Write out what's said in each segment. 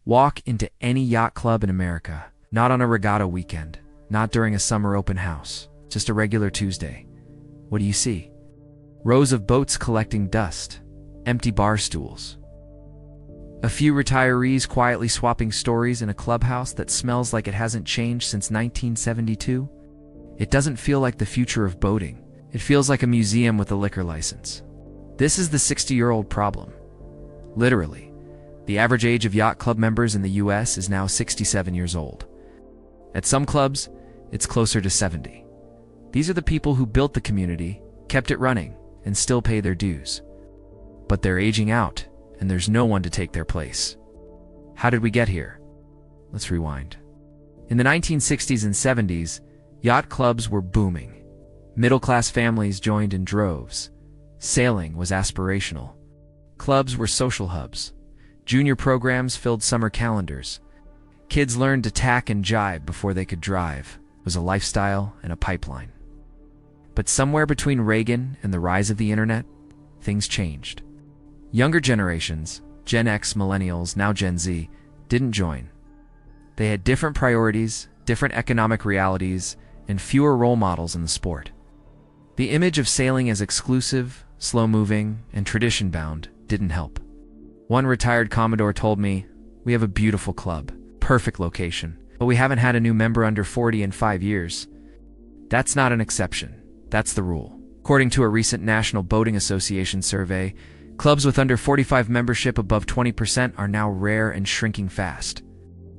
Walk into any yacht club in America, not on a regatta weekend, not during a summer open house, just a regular Tuesday. What do you see? Rows of boats collecting dust, empty bar stools. A few retirees quietly swapping stories in a clubhouse that smells like it hasn't changed since 1972. It doesn't feel like the future of boating. It feels like a museum with a liquor license. This is the 60-year-old problem. Literally, the average age of yacht club members in the US is now 67 years old. At some clubs, it's closer to 70. These are the people who built the community, kept it running, and still pay their dues. But they're aging out, and there's no one to take their place. How did we get here? Let's rewind. In the 1960s and 70s, yacht clubs were booming. Middle-class families joined in droves. Sailing was aspirational. Clubs were social hubs. Junior programs filled summer calendars. Kids learned to tack and jibe before they could drive. It was a lifestyle and a pipeline. But somewhere between Reagan and the rise of the internet, things changed. Younger generations, Gen X, Millennials, now Gen Z, didn't join. They had different priorities, different economic realities, and fewer role models in the sport. The image of sailing as exclusive, slow-moving, and tradition-bound didn't help. One retired Commodore told me, "We have a beautiful club, perfect location, but we haven't had a new member under 40 in 5 years." That's not an exception. That's the rule. According to a recent National Boating Association survey, clubs with under 45 membership above 20% are now rare and shrinking fast.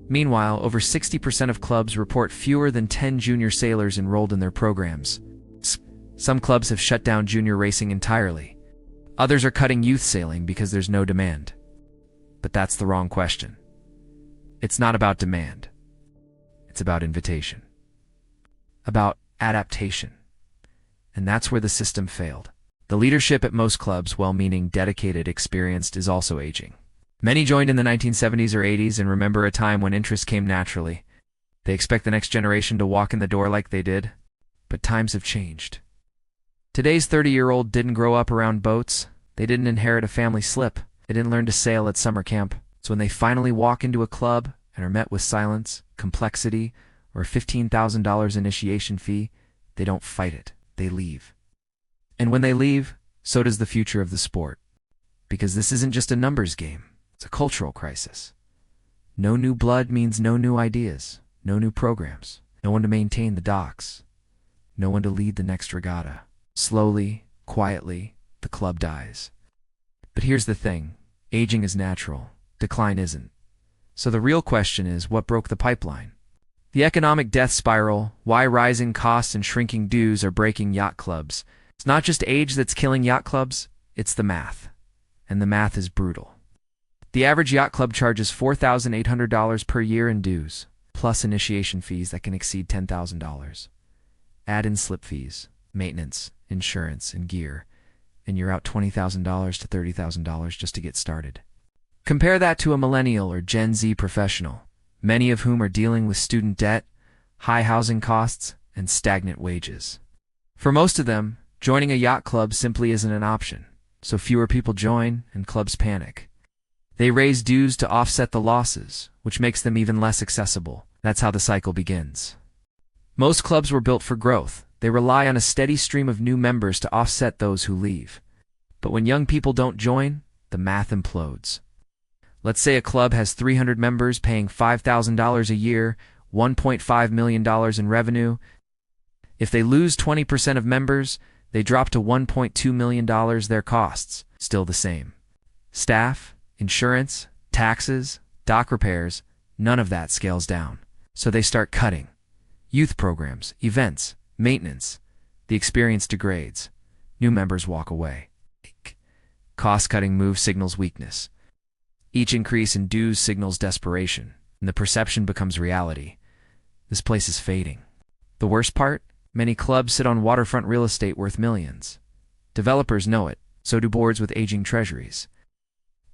Meanwhile, over 60% of clubs report fewer than 10 junior sailors enrolled in their programs. Some clubs have shut down junior racing entirely. Others are cutting youth sailing because there's no demand. But that's the wrong question. It's not about demand. It's about invitation. About adaptation. And that's where the system failed. The leadership at most clubs, well-meaning, dedicated, experienced, is also aging. Many joined in the 1970s or 80s and remember a time when interest came naturally. They expect the next generation to walk in the door like they did. But times have changed. Today's 30-year-old didn't grow up around boats. They didn't inherit a family slip. They didn't learn to sail at summer camp. So when they finally walk into a club and are met with silence, complexity, or a $15,000 initiation fee, they don't fight it. They leave. And when they leave, so does the future of the sport. Because this isn't just a numbers game. It's a cultural crisis. No new blood means no new ideas, no new programs, no one to maintain the docks, no one to lead the next regatta. Slowly, quietly, the club dies. But here's the thing. Aging is natural. Decline isn't. So the real question is, what broke the pipeline? The economic death spiral, why rising costs and shrinking dues are breaking yacht clubs. It's not just age that's killing yacht clubs, it's the math. And the math is brutal. The average yacht club charges $4,800 per year in dues, plus initiation fees that can exceed $10,000. Add in slip fees, maintenance, insurance, and gear, and you're out $20,000 to $30,000 just to get started. Compare that to a millennial or Gen Z professional, many of whom are dealing with student debt, high housing costs, and stagnant wages. For most of them, joining a yacht club simply isn't an option, so fewer people join and clubs panic. They raise dues to offset the losses, which makes them even less accessible. That's how the cycle begins. Most clubs were built for growth. They rely on a steady stream of new members to offset those who leave. But when young people don't join, the math implodes. Let's say a club has 300 members paying $5,000 a year, $1.5 million in revenue. If they lose 20% of members, they drop to $1.2 million their costs, still the same. Staff, insurance, taxes, dock repairs, none of that scales down. So they start cutting. Youth programs, events, maintenance. The experience degrades. New members walk away. Cost-cutting move signals weakness. Each increase in dues signals desperation, and the perception becomes reality. This place is fading. The worst part? Many clubs sit on waterfront real estate worth millions. Developers know it, so do boards with aging treasuries.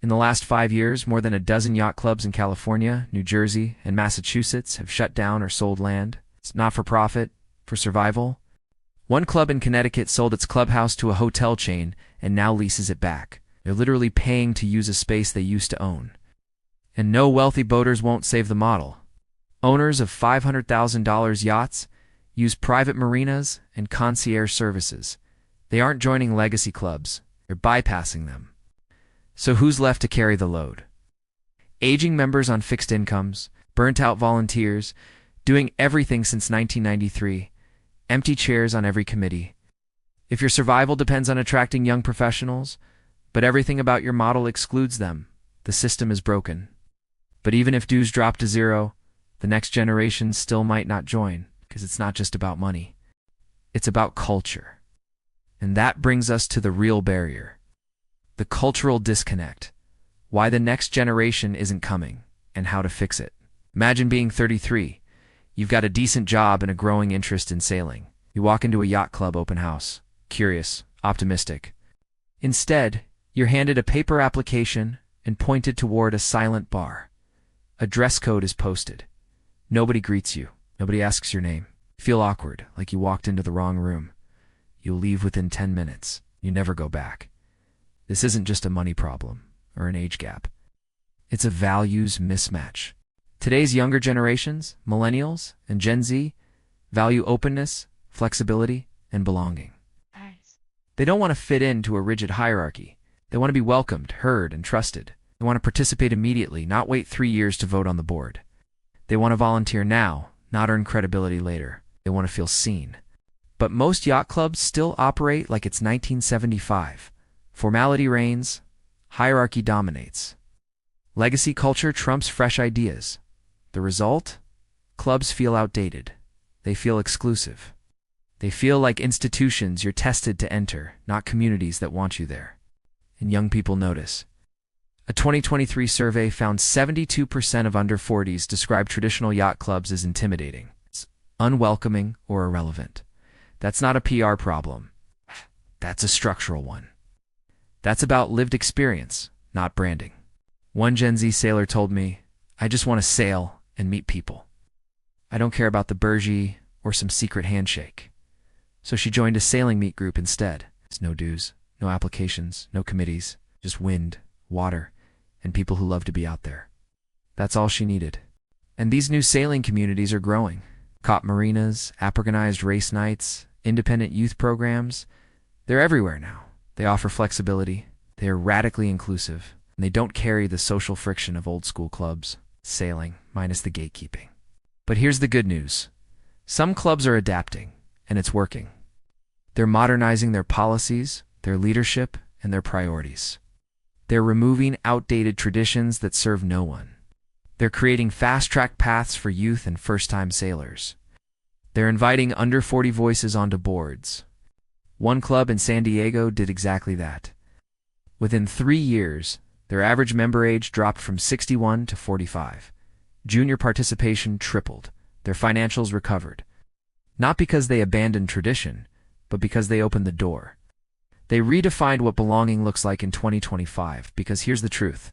In the last 5 years, more than a dozen yacht clubs in California, New Jersey, and Massachusetts have shut down or sold land. It's not for profit, for survival. One club in Connecticut sold its clubhouse to a hotel chain and now leases it back. They're literally paying to use a space they used to own. And no wealthy boaters won't save the model. Owners of $500,000 yachts use private marinas and concierge services. They aren't joining legacy clubs, they're bypassing them. So who's left to carry the load? Aging members on fixed incomes, burnt-out volunteers, doing everything since 1993, empty chairs on every committee. If your survival depends on attracting young professionals, but everything about your model excludes them, the system is broken. But even if dues drop to zero, the next generation still might not join, because it's not just about money. It's about culture. And that brings us to the real barrier. The cultural disconnect. Why the next generation isn't coming, and how to fix it. Imagine being 33. You've got a decent job and a growing interest in sailing. You walk into a yacht club open house, curious, optimistic. Instead, you're handed a paper application and pointed toward a silent bar. A dress code is posted. Nobody greets you. Nobody asks your name. You feel awkward, like you walked into the wrong room. You'll leave within 10 minutes. You never go back. This isn't just a money problem or an age gap. It's a values mismatch. Today's younger generations, Millennials and Gen Z, value openness, flexibility, and belonging. Nice. They don't want to fit into a rigid hierarchy. They want to be welcomed, heard, and trusted. They want to participate immediately, not wait 3 years to vote on the board. They want to volunteer now, not earn credibility later. They want to feel seen. But most yacht clubs still operate like it's 1975. Formality reigns, hierarchy dominates. Legacy culture trumps fresh ideas. The result? Clubs feel outdated. They feel exclusive. They feel like institutions you're tested to enter, not communities that want you there. And young people notice. A 2023 survey found 72% of under 40s describe traditional yacht clubs as intimidating, unwelcoming, or irrelevant. That's not a PR problem. That's a structural one. That's about lived experience, not branding. One Gen Z sailor told me, "I just want to sail and meet people. I don't care about the burgee or some secret handshake." So she joined a sailing meet group instead. It's no dues, no applications, no committees, just wind, water, and people who love to be out there. That's all she needed. And these new sailing communities are growing. Cop marinas, Africanized race nights, independent youth programs, they're everywhere now. They offer flexibility, they are radically inclusive, and they don't carry the social friction of old school clubs, sailing, minus the gatekeeping. But here's the good news. Some clubs are adapting, and it's working. They're modernizing their policies, their leadership, and their priorities. They're removing outdated traditions that serve no one. They're creating fast-track paths for youth and first-time sailors. They're inviting under 40 voices onto boards. One club in San Diego did exactly that. Within 3 years, their average member age dropped from 61 to 45. Junior participation tripled. Their financials recovered. Not because they abandoned tradition, but because they opened the door. They redefined what belonging looks like in 2025, because here's the truth.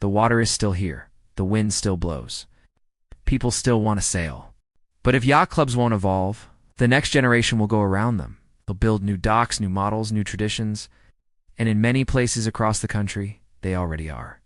The water is still here. The wind still blows. People still want to sail. But if yacht clubs won't evolve, the next generation will go around them. They'll build new docks, new models, new traditions, and in many places across the country, they already are.